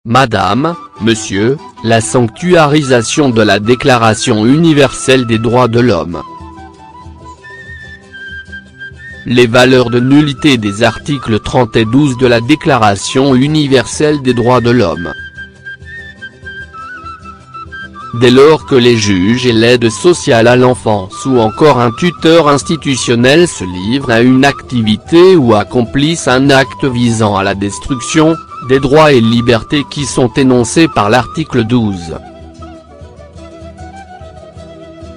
Madame, Monsieur, la sanctuarisation de la Déclaration universelle des droits de l'homme. Les valeurs de nullité des articles 30 et 12 de la Déclaration universelle des droits de l'homme. Dès lors que les juges et l'aide sociale à l'enfance ou encore un tuteur institutionnel se livrent à une activité ou accomplissent un acte visant à la destruction des droits et libertés qui sont énoncés par l'article 12.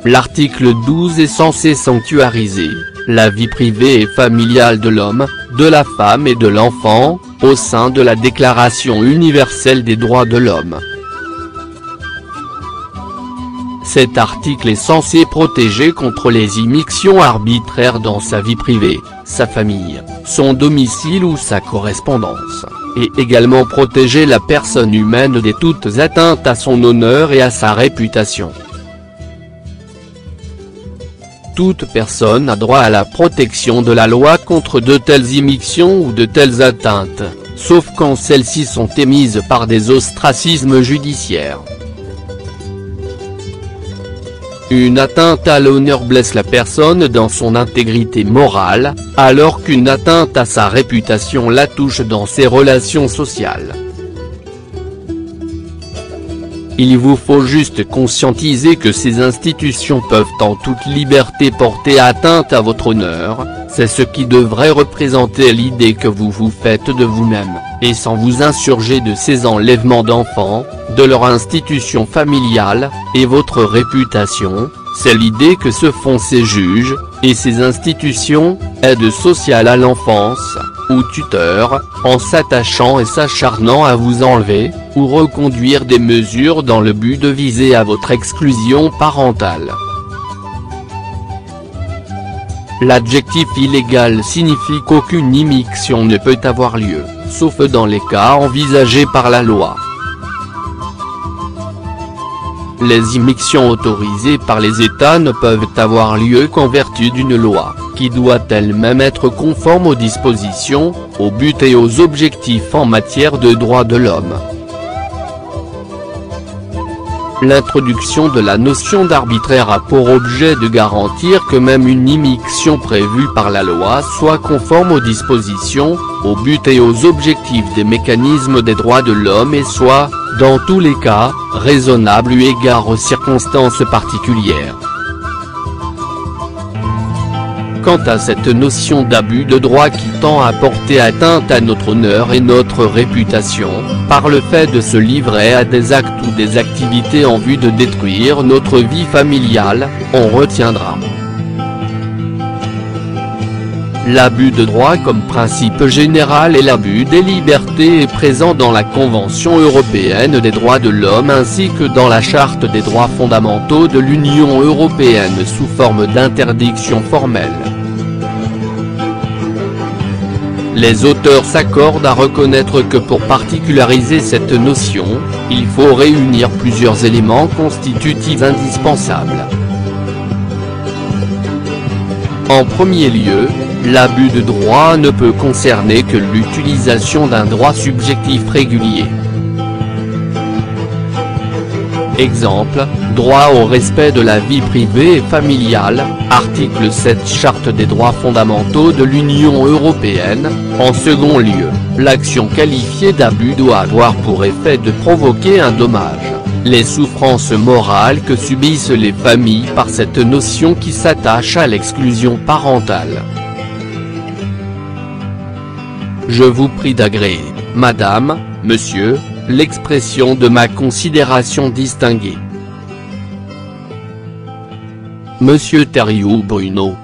L'article 12 est censé sanctuariser la vie privée et familiale de l'homme, de la femme et de l'enfant, au sein de la Déclaration universelle des droits de l'homme. Cet article est censé protéger contre les immixtions arbitraires dans sa vie privée, sa famille, son domicile ou sa correspondance, et également protéger la personne humaine de toutes atteintes à son honneur et à sa réputation. Toute personne a droit à la protection de la loi contre de telles immixtions ou de telles atteintes, sauf quand celles-ci sont émises par des ostracismes judiciaires. Une atteinte à l'honneur blesse la personne dans son intégrité morale, alors qu'une atteinte à sa réputation la touche dans ses relations sociales. Il vous faut juste conscientiser que ces institutions peuvent en toute liberté porter atteinte à votre honneur, c'est ce qui devrait représenter l'idée que vous vous faites de vous-même, et sans vous insurger de ces enlèvements d'enfants, de leur institution familiale, et votre réputation, c'est l'idée que se font ces juges, et ces institutions, aide sociale à l'enfance, ou tuteurs, en s'attachant et s'acharnant à vous enlever, ou reconduire des mesures dans le but de viser à votre exclusion parentale. L'adjectif illégal signifie qu'aucune immixtion ne peut avoir lieu, sauf dans les cas envisagés par la loi. Les immixtions autorisées par les États ne peuvent avoir lieu qu'en vertu d'une loi, qui doit elle-même être conforme aux dispositions, aux buts et aux objectifs en matière de droits de l'homme. L'introduction de la notion d'arbitraire a pour objet de garantir que même une immixtion prévue par la loi soit conforme aux dispositions, aux buts et aux objectifs des mécanismes des droits de l'homme et soit, dans tous les cas, raisonnable eu égard aux circonstances particulières. Quant à cette notion d'abus de droit qui tend à porter atteinte à notre honneur et notre réputation, par le fait de se livrer à des actes ou des activités en vue de détruire notre vie familiale, on retiendra. L'abus de droit comme principe général et l'abus des libertés est présent dans la Convention européenne des droits de l'homme ainsi que dans la Charte des droits fondamentaux de l'Union européenne sous forme d'interdiction formelle. Les auteurs s'accordent à reconnaître que pour particulariser cette notion, il faut réunir plusieurs éléments constitutifs indispensables. En premier lieu, l'abus de droit ne peut concerner que l'utilisation d'un droit subjectif régulier. Exemple, droit au respect de la vie privée et familiale, article 7 Charte des droits fondamentaux de l'Union européenne. En second lieu, l'action qualifiée d'abus doit avoir pour effet de provoquer un dommage, les souffrances morales que subissent les familles par cette notion qui s'attache à l'exclusion parentale. Je vous prie d'agréer, Madame, Monsieur, l'expression de ma considération distinguée. Monsieur Thériault Bruno.